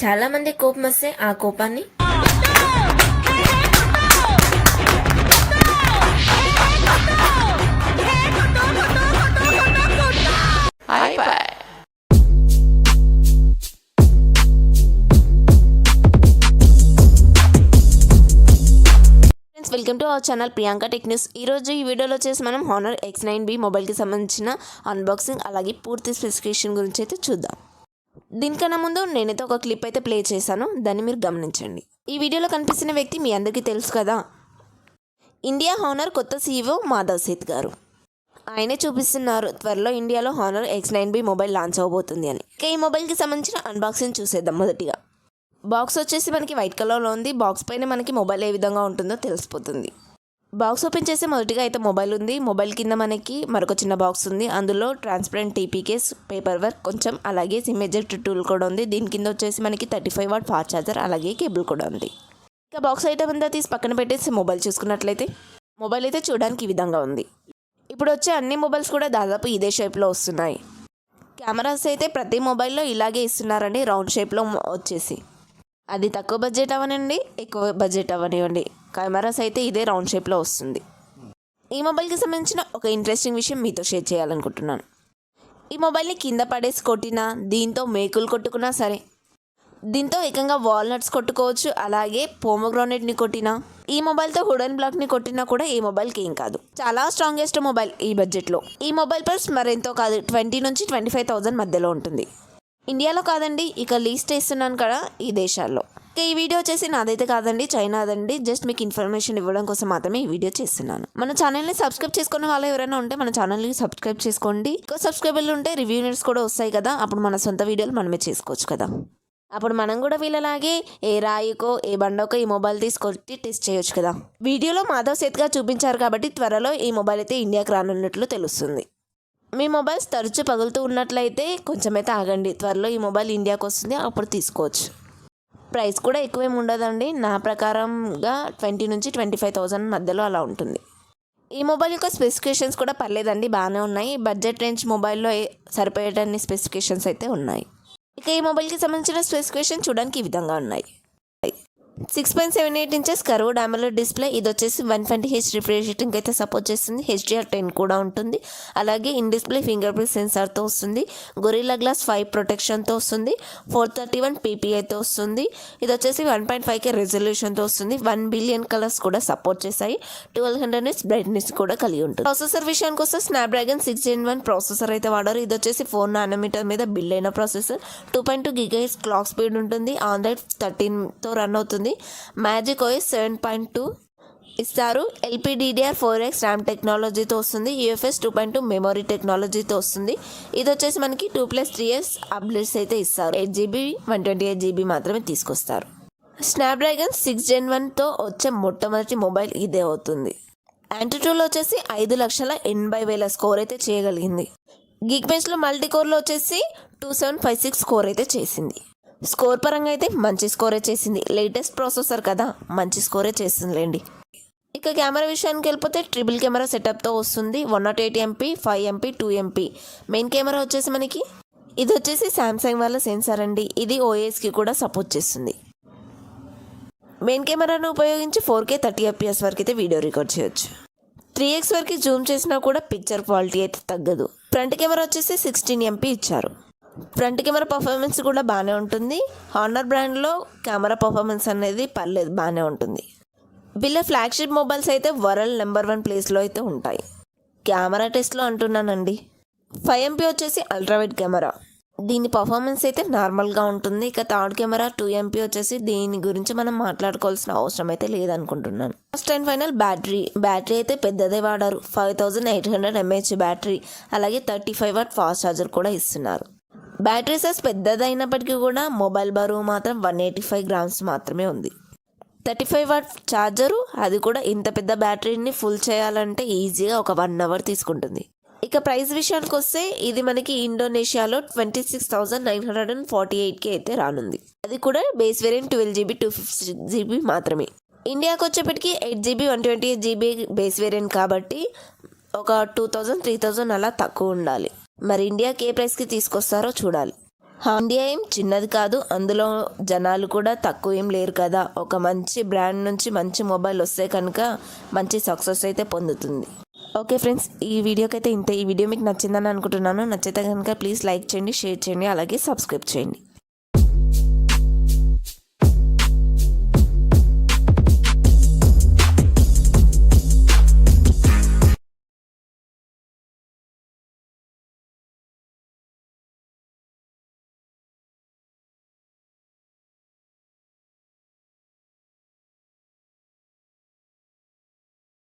చాలా మంది కోపం వస్తే ఆ కోపాన్ని welcome to our channel Priyanka tech news. ఈరోజు ఈ వీడియోలో వచ్చేసి మనం హానర్ X9B మొబైల్కి సంబంధించిన అన్బాక్సింగ్ అలాగే పూర్తి స్పెసిఫికేషన్ గురించి అయితే చూద్దాం. దీనికన్నా ముందు నేనైతే ఒక క్లిప్ అయితే ప్లే చేశాను, దాన్ని మీరు గమనించండి. ఈ వీడియోలో కనిపిస్తున్న వ్యక్తి మీ అందరికీ తెలుసు కదా, ఇండియా హానర్ కొత్త CEO మాధవ్ సేత్ గారు. ఆయనే చూపిస్తున్నారు త్వరలో ఇండియాలో హానర్ X9B మొబైల్ లాంచ్ అవబోతుంది అని. ఇక ఈ మొబైల్కి సంబంధించిన అన్బాక్సింగ్ చూసేద్దాం. మొదటిగా బాక్స్ వచ్చేసి మనకి వైట్ కలర్లో ఉంది. బాక్స్ పైన మనకి మొబైల్ ఏ విధంగా ఉంటుందో తెలిసిపోతుంది. బాక్స్ ఓపెన్ చేస్తే మొదటిగా అయితే మొబైల్ ఉంది. మొబైల్ కింద మనకి మరొక చిన్న బాక్స్ ఉంది. అందులో transparent TP case, paper work కొంచెం, అలాగే సిమ్ ఎజెక్ట్ టూల్ కూడా ఉంది. దీని కింద వచ్చేసి మనకి 35 వాట్ ఫాస్ట్ ఛార్జర్ అలాగే కేబుల్ కూడా ఉంది. ఇక బాక్స్ ఐటమ్ అంతా తీసి పక్కన పెట్టేసి మొబైల్ చూసుకున్నట్లయితే మొబైల్ అయితే చూడడానికి ఈ విధంగా ఉంది. ఇప్పుడు వచ్చే అన్ని మొబైల్స్ కూడా దాదాపు ఇదే షేప్లో వస్తున్నాయి. కెమెరాస్ అయితే ప్రతి మొబైల్లో ఇలాగే ఇస్తున్నారండి, రౌండ్ షేప్లో వచ్చేసి. అది తక్కువ బడ్జెట్ అవనివ్వండి, ఎక్కువ బడ్జెట్ అవనివ్వండి, కెమెరాస్ అయితే ఇదే రౌండ్ షేప్లో వస్తుంది. ఈ మొబైల్కి సంబంధించిన ఒక ఇంట్రెస్టింగ్ విషయం మీతో షేర్ చేయాలనుకుంటున్నాను. ఈ మొబైల్ని కింద పడేసి కొట్టినా, దీంతో మేకులు కొట్టుకున్నా సరే, దీంతో ఏకంగా వాల్నట్స్ కొట్టుకోవచ్చు, అలాగే పోమోగ్రానైట్ని కొట్టినా, ఈ మొబైల్తో వుడెన్ బ్లాక్ని కొట్టినా కూడా ఈ మొబైల్కి ఏం కాదు. చాలా స్ట్రాంగెస్ట్ మొబైల్ ఈ బడ్జెట్లో. ఈ మొబైల్ ప్రైస్ మరెంతో కాదు, 20 నుంచి 25,000 మధ్యలో ఉంటుంది. ఇండియాలో కాదండి, ఇక లీస్ట్ ఇస్తున్నాను కదా ఈ దేశాల్లో. ఇక ఈ వీడియో వచ్చేసి నాదైతే కాదండి, చైనాదండి. జస్ట్ మీకు ఇన్ఫర్మేషన్ ఇవ్వడం కోసం మాత్రమే ఈ వీడియో చేస్తున్నాను. మన ఛానల్ని సబ్స్క్రైబ్ చేసుకునే వాళ్ళు ఎవరైనా ఉంటే మన ఛానల్ని సబ్స్క్రైబ్ చేసుకోండి. ఇంకో సబ్స్క్రైబర్లు ఉంటే రివ్యూనర్స్ కూడా వస్తాయి కదా, అప్పుడు మన సొంత వీడియోలు మనమే చేసుకోవచ్చు కదా. అప్పుడు మనం కూడా వీళ్ళలాగే ఏ రాయికో ఏ బండకో ఈ మొబైల్ తీసుకొచ్చి టెస్ట్ చేయొచ్చు కదా. వీడియోలో మాధవ్ సేత్గా చూపించారు కాబట్టి త్వరలో ఈ మొబైల్ అయితే ఇండియాకి రానున్నట్లు తెలుస్తుంది. మీ మొబైల్స్ తరచూ పగులుతూ ఉన్నట్లయితే కొంచెమైతే ఆగండి, త్వరలో ఈ మొబైల్ ఇండియాకి వస్తుంది, అప్పుడు తీసుకోవచ్చు. ప్రైస్ కూడా ఎక్కువేమి ఉండదండి, నా ప్రకారంగా 20 నుంచి 25,000 మధ్యలో అలా ఉంటుంది. ఈ మొబైల్ యొక్క స్పెసిఫికేషన్స్ కూడా పర్లేదండి, బాగానే ఉన్నాయి. బడ్జెట్ రేంజ్ మొబైల్లో సరిపోయేటన్ని స్పెసిఫికేషన్స్ అయితే ఉన్నాయి. ఇక ఈ మొబైల్కి సంబంధించిన స్పెసిఫికేషన్ చూడడానికి ఈ విధంగా ఉన్నాయి. 6.78 ఇంచెస్ కర్వ్డ్ AMOLED డిస్ప్లే. ఇది వచ్చేసి 120Hz రిఫ్రెష్ రేటింగ్ అయితే సపోర్ట్ చేస్తుంది. HDR10 కూడా ఉంటుంది. అలాగే ఇన్ డిస్ప్లే ఫింగర్ ప్రింట్ సెన్సార్తో వస్తుంది. గొరిల్లా గ్లాస్ 5 ప్రొటెక్షన్తో వస్తుంది. 431 PPIతో వస్తుంది. ఇది వచ్చేసి 1.5K రెజల్యూషన్తో వస్తుంది. 1 బిలియన్ కలర్స్ కూడా సపోర్ట్ చేస్తాయి. 1200 nits బ్రైట్నెస్ కూడా కలిగి ఉంటుంది. ప్రాసెసర్ విషయానికి వస్తే స్నాప్డ్రాగన్ 6 Gen 1 ప్రాసెసర్ అయితే వాడారు. ఇది వచ్చేసి 4 nanometer మీద బిల్డ్ అయిన ప్రాసెసర్. 2.2 GHz క్లాక్ స్పీడ్ ఉంటుంది. ఆండ్రాయిడ్ 13తో రన్ అవుతుంది. మ్యాజిక్ OS 7.2 ఇస్తారు. LPDDR4X ర్యామ్ టెక్నాలజీతో వస్తుంది. UFS 2.2 మెమొరీ టెక్నాలజీతో వస్తుంది. ఇది వచ్చేసి మనకి 2+3 years అప్డేట్స్ అయితే ఇస్తారు. 8GB 128GB మాత్రమే తీసుకొస్తారు. స్నాప్డ్రాగన్ 6 Gen 1తో వచ్చే మొట్టమొదటి మొబైల్ ఇదే అవుతుంది. యాంటిట్యూడ్లో వచ్చేసి 5,80,000 స్కోర్ అయితే చేయగలిగింది. గీక్బెంచ్లో మల్టీ కోర్లో వచ్చేసి 2756 స్కోర్ అయితే చేసింది. స్కోర్ పరంగా అయితే మంచి స్కోరే చేసింది. లేటెస్ట్ ప్రాసెసర్ కదా, మంచి స్కోరే చేసిందిలేండి. ఇక కెమెరా విషయానికి వెళ్ళిపోతే ట్రిపుల్ కెమెరా సెటప్తో వస్తుంది. 108MP 5MP 2MP. Main camera వచ్చేసి మనకి ఇది వచ్చేసి శాంసంగ్ వాళ్ళ సెన్సార్ అండి. ఇది OSకి కూడా సపోర్ట్ చేస్తుంది. మెయిన్ కెమెరాను ఉపయోగించి 4K 30fps వరకు అయితే వీడియో రికార్డ్ చేయొచ్చు. 3x వరకు జూమ్ చేసినా కూడా పిక్చర్ క్వాలిటీ అయితే తగ్గదు. ఫ్రంట్ కెమెరా వచ్చేసి 16MP ఇచ్చారు. ఫ్రంట్ కెమెరా పర్ఫార్మెన్స్ కూడా బాగానే ఉంటుంది. హానర్ బ్రాండ్లో కెమెరా పర్ఫార్మెన్స్ అనేది పర్లేదు, బాగానే ఉంటుంది. వీళ్ళ ఫ్లాగ్షిప్ మొబైల్స్ అయితే వరల్డ్ నెంబర్ 1 ప్లేస్లో అయితే ఉంటాయి. కెమెరా టెస్ట్లో అంటున్నానండి. 5MP వచ్చేసి అల్ట్రావైడ్ కెమెరా. దీని పర్ఫార్మెన్స్ అయితే నార్మల్గా ఉంటుంది. ఇక థర్డ్ కెమెరా 2MP వచ్చేసి దీని గురించి మనం మాట్లాడుకోవాల్సిన అవసరం అయితే లేదనుకుంటున్నాను. ఫస్ట్ అండ్ ఫైనల్ బ్యాటరీ అయితే పెద్దదే వాడారు. 5800 mAh బ్యాటరీ, అలాగే 35 వాట్ ఫాస్ట్ ఛార్జర్ కూడా ఇస్తున్నారు. బ్యాటరీ సైజ్ పెద్దదైనప్పటికీ కూడా మొబైల్ బరువు మాత్రం 185 grams మాత్రమే ఉంది. 35 వాట్ ఛార్జరు, అది కూడా ఇంత పెద్ద బ్యాటరీని ఫుల్ చేయాలంటే ఈజీగా ఒక 1 hour తీసుకుంటుంది. ఇక ప్రైస్ విషయానికి వస్తే ఇది మనకి ఇండోనేషియాలో 26,948కి అయితే రానుంది. అది కూడా బేస్ వేరియంట్ 12GB 256GB మాత్రమే. ఇండియాకి వచ్చేప్పటికి 8GB 128GB బేస్ వేరియంట్ కాబట్టి ఒక 2,000 3,000 అలా తక్కువ ఉండాలి. మరి ఇండియాకి ఏ ప్రైస్కి తీసుకొస్తారో చూడాలి. ఇండియా ఏం చిన్నది కాదు, అందులో జనాలు కూడా తక్కువ ఏం లేరు కదా. ఒక మంచి బ్రాండ్ నుంచి మంచి మొబైల్ వస్తే కనుక మంచి సక్సెస్ అయితే పొందుతుంది. ఓకే ఫ్రెండ్స్, ఈ వీడియోకి అయితే ఇంతే. ఈ వీడియో మీకు నచ్చిందని అనుకుంటున్నాను. నచ్చితే కనుక ప్లీజ్ లైక్ చేయండి, షేర్ చేయండి, అలాగే సబ్స్క్రైబ్ చేయండి.